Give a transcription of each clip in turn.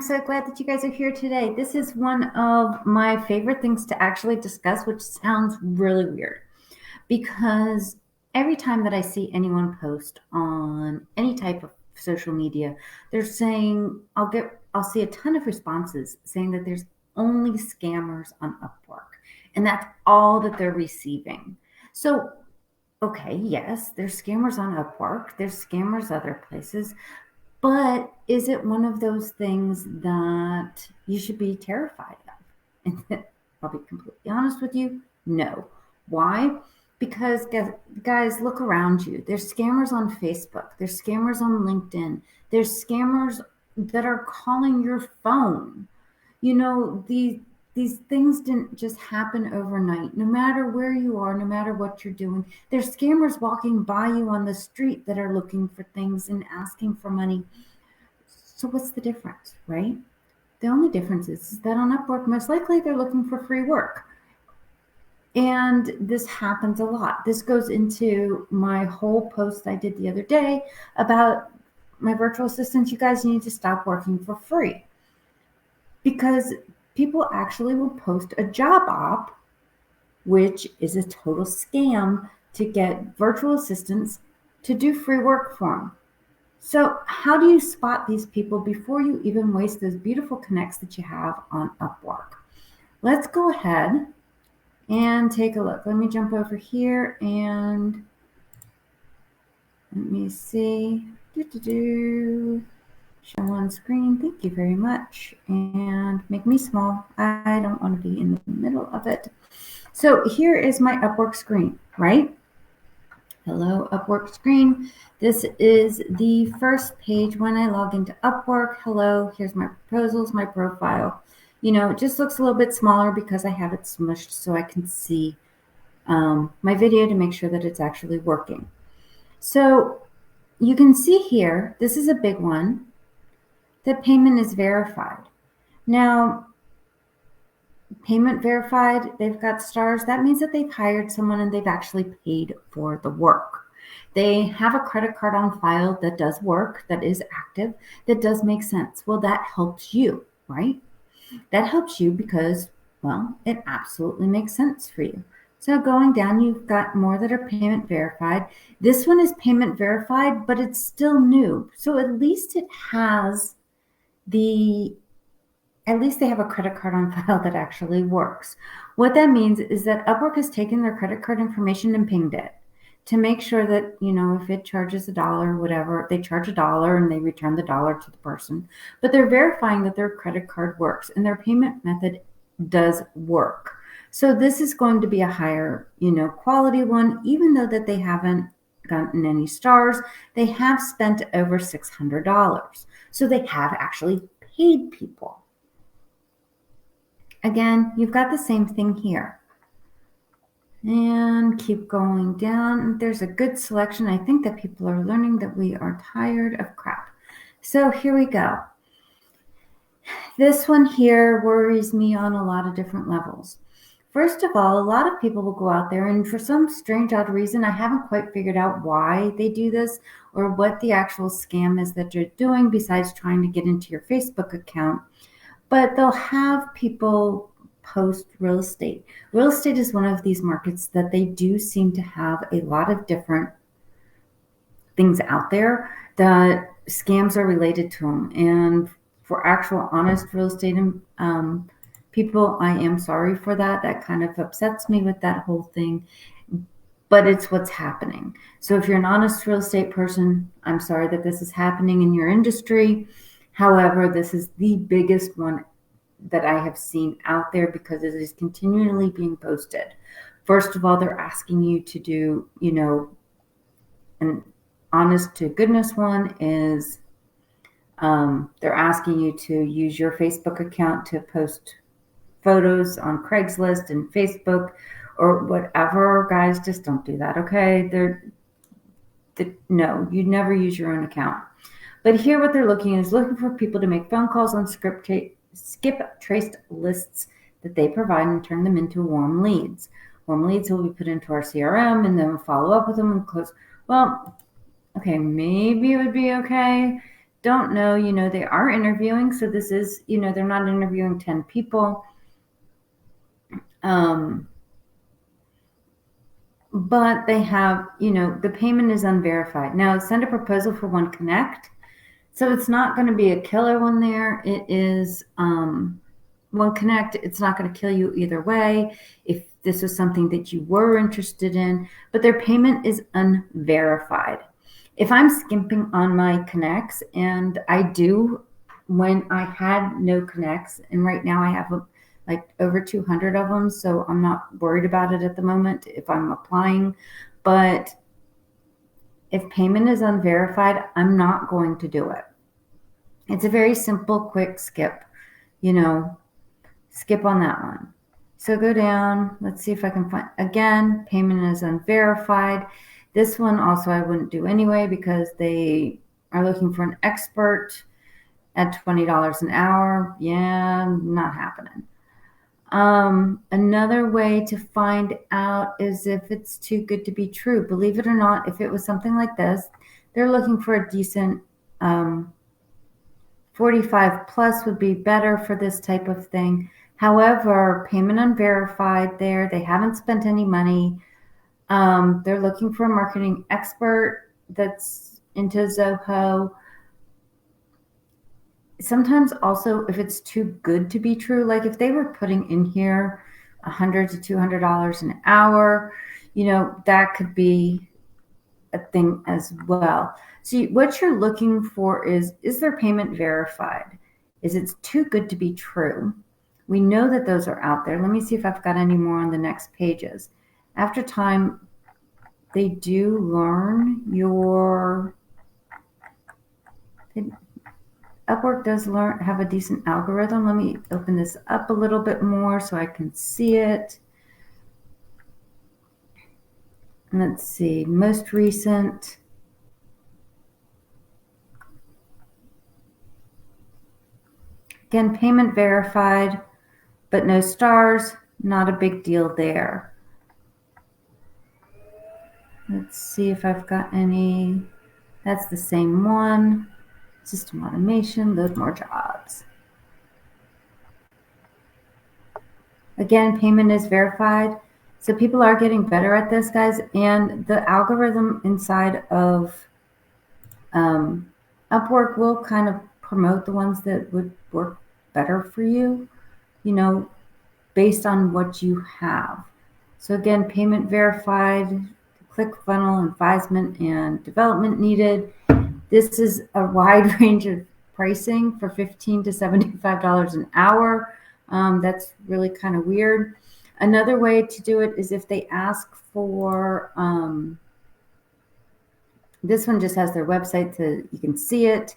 so glad that you guys are here today. This is one of my favorite things to actually discuss, which sounds really weird because every time that I see anyone post on any type of social media, they're saying I'll see a ton of responses saying that there's only scammers on Upwork, and that's all that they're receiving. So, okay, yes, there's scammers on Upwork, there's scammers other places, but is it one of those things that you should be terrified of? And I'll be completely honest with you, no. Why? Because guys, look around you. There's scammers on Facebook. There's scammers on LinkedIn. There's scammers that are calling your phone. These things didn't just happen overnight. No matter where you are, no matter what you're doing, there's scammers walking by you on the street that are looking for things and asking for money. So what's the difference, right? The only difference is that on Upwork, most likely they're looking for free work. And this happens a lot. This goes into my whole post I did the other day about my virtual assistants. You guys need to stop working for free, because people actually will post a job op, which is a total scam, to get virtual assistants to do free work for them. So how do you spot these people before you even waste those beautiful connects that you have on Upwork? Let's go ahead and take a look. Let me jump over here and let me see. Show on screen. Thank you very much. And make me small. I don't want to be in the middle of it. So here is my Upwork screen, right? Hello, Upwork screen. This is the first page when I log into Upwork. Hello, here's my proposals, my profile. It just looks a little bit smaller because I have it smushed so I can see my video to make sure that it's actually working. So you can see here, this is a big one, that payment is verified. Now, payment verified, they've got stars. That means that they've hired someone and they've actually paid for the work. They have a credit card on file that does work, that is active, that does make sense. Well, that helps you, right? That helps you because, well, it absolutely makes sense for you. So going down, you've got more that are payment verified. This one is payment verified, but it's still new. So at least they have a credit card on file that actually works. What that means is that Upwork has taken their credit card information and pinged it to make sure that, if it charges $1 or whatever, they charge $1 and they return the dollar to the person. But they're verifying that their credit card works and their payment method does work. So this is going to be a higher, quality one, even though that they haven't gotten any stars. They have spent over $600. So they have actually paid people. Again, you've got the same thing here. And keep going down. There's a good selection. I think that people are learning that we are tired of crap. So here we go. This one here worries me on a lot of different levels. First of all, a lot of people will go out there, and for some strange, odd reason, I haven't quite figured out why they do this or what the actual scam is that they're doing besides trying to get into your Facebook account. But they'll have people post real estate. Real estate is one of these markets that they do seem to have a lot of different things out there that scams are related to them. And for actual honest real estate people, I am sorry for that. That kind of upsets me with that whole thing. But it's what's happening. So if you're an honest real estate person, I'm sorry that this is happening in your industry. However, this is the biggest one that I have seen out there because it is continually being posted. First of all, they're asking you to do, an honest to goodness one is they're asking you to use your Facebook account to post photos on Craigslist and Facebook or whatever. Guys, just don't do that, okay? No, you never use your own account. But here what they're looking for people to make phone calls on skip traced lists that they provide and turn them into warm leads. Warm leads will be put into our CRM and then we'll follow up with them and close. Well, okay, maybe it would be okay don't know, they are interviewing. So this is, they're not interviewing 10 people. But they have, the payment is unverified. Now send a proposal for One Connect. So it's not going to be a killer one there. It is One Connect. It's not going to kill you either way if this was something that you were interested in, but their payment is unverified. If I'm skimping on my connects, and I do when I had no connects, and right now I have like over 200 of them, so I'm not worried about it at the moment if I'm applying. But if payment is unverified, I'm not going to do it. It's a very simple, quick skip, skip on that one. So go down, let's see if I can find, again, payment is unverified. This one also I wouldn't do anyway because they are looking for an expert at $20 an hour. Yeah, not happening. Another way to find out is if it's too good to be true. Believe it or not, if it was something like this, they're looking for a decent 45 plus would be better for this type of thing. However, payment unverified there, they haven't spent any money. They're looking for a marketing expert that's into Zoho. Sometimes also if it's too good to be true, like if they were putting in here $100 to $200 an hour, that could be a thing as well. So what you're looking for is their payment verified? Is it too good to be true? We know that those are out there. Let me see if I've got any more on the next pages. After time, they do learn your... UpWork does have a decent algorithm. Let me open this up a little bit more so I can see it. Let's see, most recent. Again, payment verified, but no stars, not a big deal there. Let's see if I've got any. That's the same one. System automation, load more jobs. Again, payment is verified. So people are getting better at this, guys. And the algorithm inside of UpWork will kind of promote the ones that would work better for you, based on what you have. So again, payment verified, click funnel, advisement, and development needed. This is a wide range of pricing for $15 to $75 an hour. That's really kind of weird. Another way to do it is if they ask for, this one just has their website so you can see it.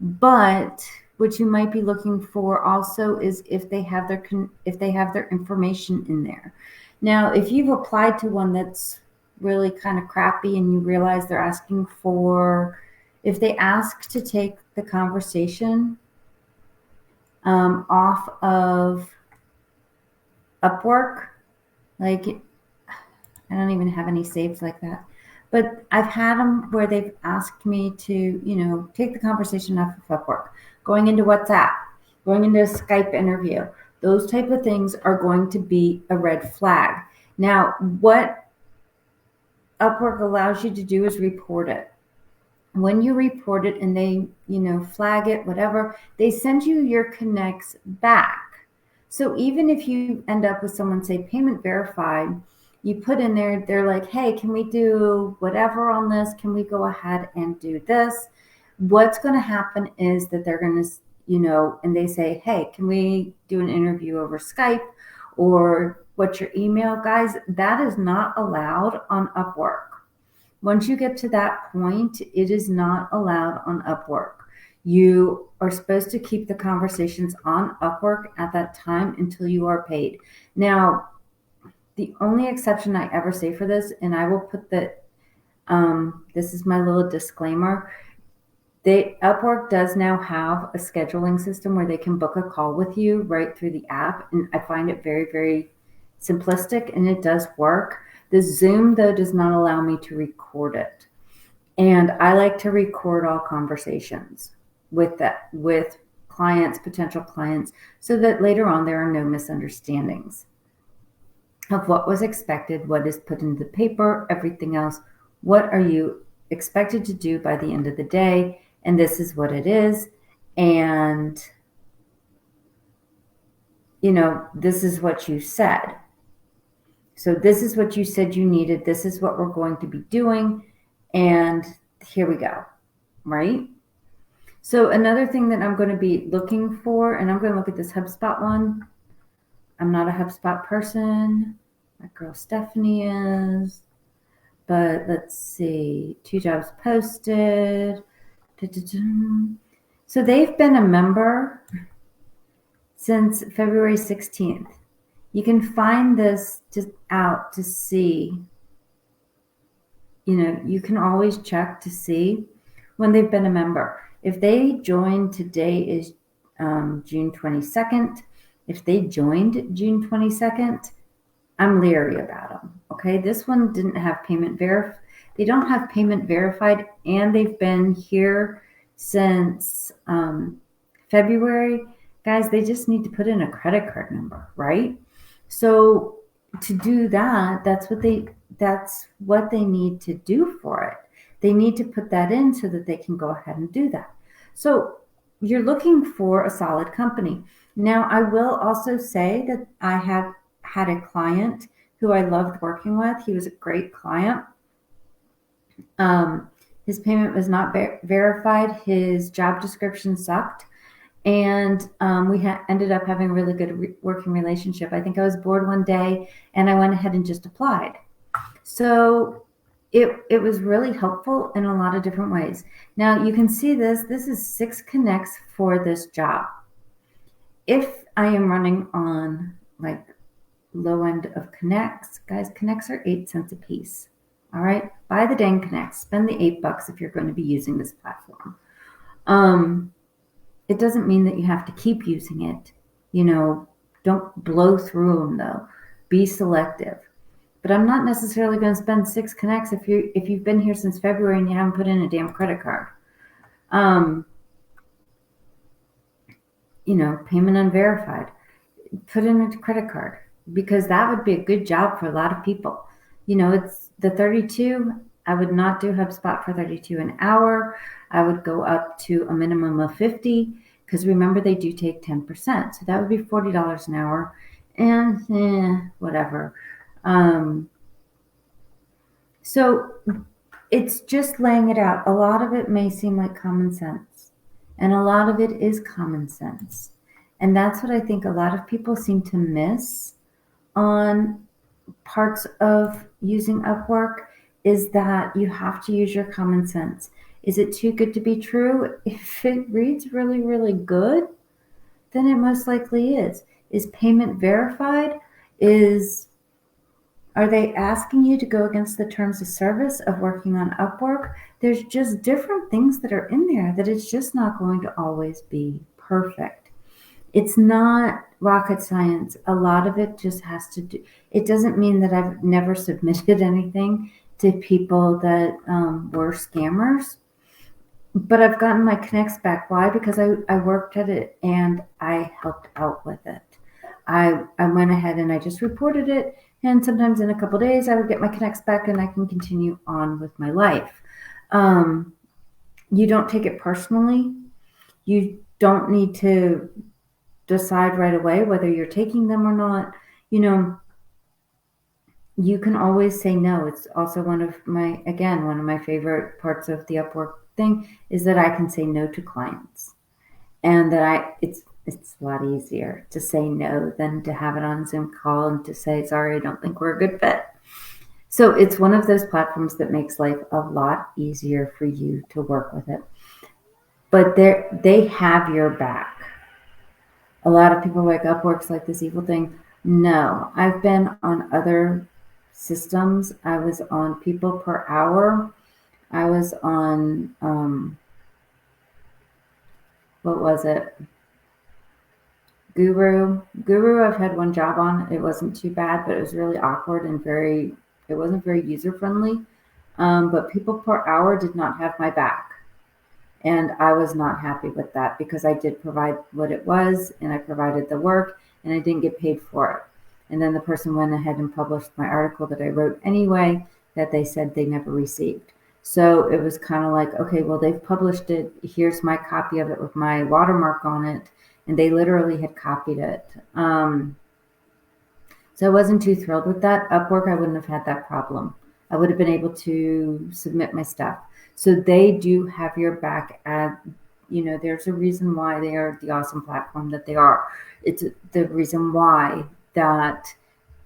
But what you might be looking for also is if they have their information in there. Now, if you've applied to one that's really kind of crappy and you realize they're asking for, if they ask to take the conversation off of UpWork, like I don't even have any saves like that, but I've had them where they've asked me to, take the conversation off of UpWork, going into WhatsApp, going into a Skype interview. Those type of things are going to be a red flag. Now, what UpWork allows you to do is report it. When you report it and they, flag it, whatever, they send you your connects back. So even if you end up with someone say payment verified, you put in there, they're like, hey, can we do whatever on this? Can we go ahead and do this? What's going to happen is that they're going to, and they say, hey, can we do an interview over Skype? Or what's your email? Guys, that is not allowed on UpWork. Once you get to that point, it is not allowed on UpWork. You are supposed to keep the conversations on UpWork at that time until you are paid. Now, the only exception I ever say for this, and I will put that, this is my little disclaimer, UpWork does now have a scheduling system where they can book a call with you right through the app, and I find it very, very simplistic, and it does work. The Zoom, though, does not allow me to record it. And I like to record all conversations. with clients, potential clients, so that later on there are no misunderstandings of what was expected, what is put into the paper, everything else. What are you expected to do by the end of the day? And this is what it is. And, this is what you said. So this is what you said you needed. This is what we're going to be doing. And here we go, right? So another thing that I'm going to be looking for, and I'm going to look at this HubSpot one. I'm not a HubSpot person. My girl Stephanie is. But let's see. 2 jobs posted. So they've been a member since February 16th. You can find this out to see. You can always check to see when they've been a member. If they joined, today is June 22nd. If they joined June 22nd, I'm leery about them. Okay, this one didn't have payment They don't have payment verified, and they've been here since February. Guys, they just need to put in a credit card number, right? So to do that, that's what they need to do for it. They need to put that in so that they can go ahead and do that. So you're looking for a solid company. Now, I will also say that I have had a client who I loved working with. He was a great client. His payment was not verified. His job description sucked. And we ended up having a really good working relationship. I think I was bored one day and I went ahead and just applied. So it was really helpful in a lot of different ways. Now you can see this is 6 connects for this job. If I am running on like low end of connects, guys, connects are 8 cents a piece. All right, buy the dang connects, spend the $8 if you're going to be using this platform. It doesn't mean that you have to keep using it. Don't blow through them though. Be selective. But I'm not necessarily going to spend 6 connects if you've been here since February and you haven't put in a damn credit card. Payment unverified. Put in a credit card, because that would be a good job for a lot of people. It's the 32. I would not do HubSpot for 32 an hour. I would go up to a minimum of 50, because remember, they do take 10%. So that would be $40 an hour, and whatever. So it's just laying it out. A lot of it may seem like common sense, and a lot of it is common sense. And that's what I think a lot of people seem to miss on parts of using UpWork, is that you have to use your common sense. Is it too good to be true? If it reads really, really good, then it most likely is. Is payment verified? Are they asking you to go against the terms of service of working on UpWork? There's just different things that are in there that it's just not going to always be perfect. It's not rocket science. A lot of it just has to do. It doesn't mean that I've never submitted anything to people that were scammers, but I've gotten my connects back. Why? Because I worked at it and I helped out with it. I went ahead and I just reported it, and sometimes in a couple of days I would get my connects back and I can continue on with my life. You don't take it personally. You don't need to decide right away whether you're taking them or not. You can always say no. It's also one of my favorite parts of the UpWork thing is that I can say no to clients, and that it's a lot easier to say no than to have it on a Zoom call and to say, sorry, I don't think we're a good fit. So it's one of those platforms that makes life a lot easier for you to work with it. But they have your back. A lot of people are like, UpWork's like this evil thing. No, I've been on other systems. I was on people per hour. I was on, what was it? Guru, I've had one job on. It wasn't too bad, but it was really awkward and it wasn't very user friendly. But people per hour did not have my back. And I was not happy with that because I did provide what it was and I provided the work and I didn't get paid for it. And then the person went ahead and published my article that I wrote anyway, that they said they never received. So it was kind of like, okay, well, they've published it. Here's my copy of it with my watermark on it. And they literally had copied it. So I wasn't too thrilled with that. Upwork, I wouldn't have had that problem. I would have been able to submit my stuff. So they do have your back at, there's a reason why they are the awesome platform that they are. It's the reason why that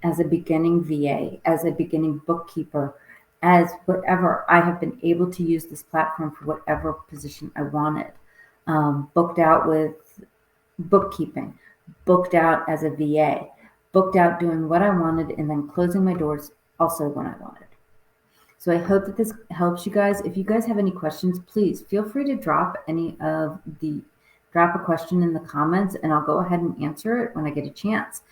as a beginning VA, as a beginning bookkeeper, as whatever, I have been able to use this platform for whatever position I wanted. Booked out with bookkeeping, booked out as a VA, booked out doing what I wanted, and then closing my doors also when I wanted. So I hope that this helps you guys. If you guys have any questions, please feel free to drop a question in the comments and I'll go ahead and answer it when I get a chance.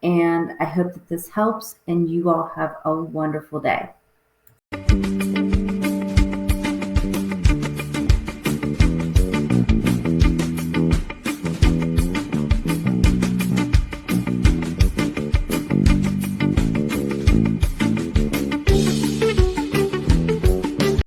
And I hope that this helps and you all have a wonderful day.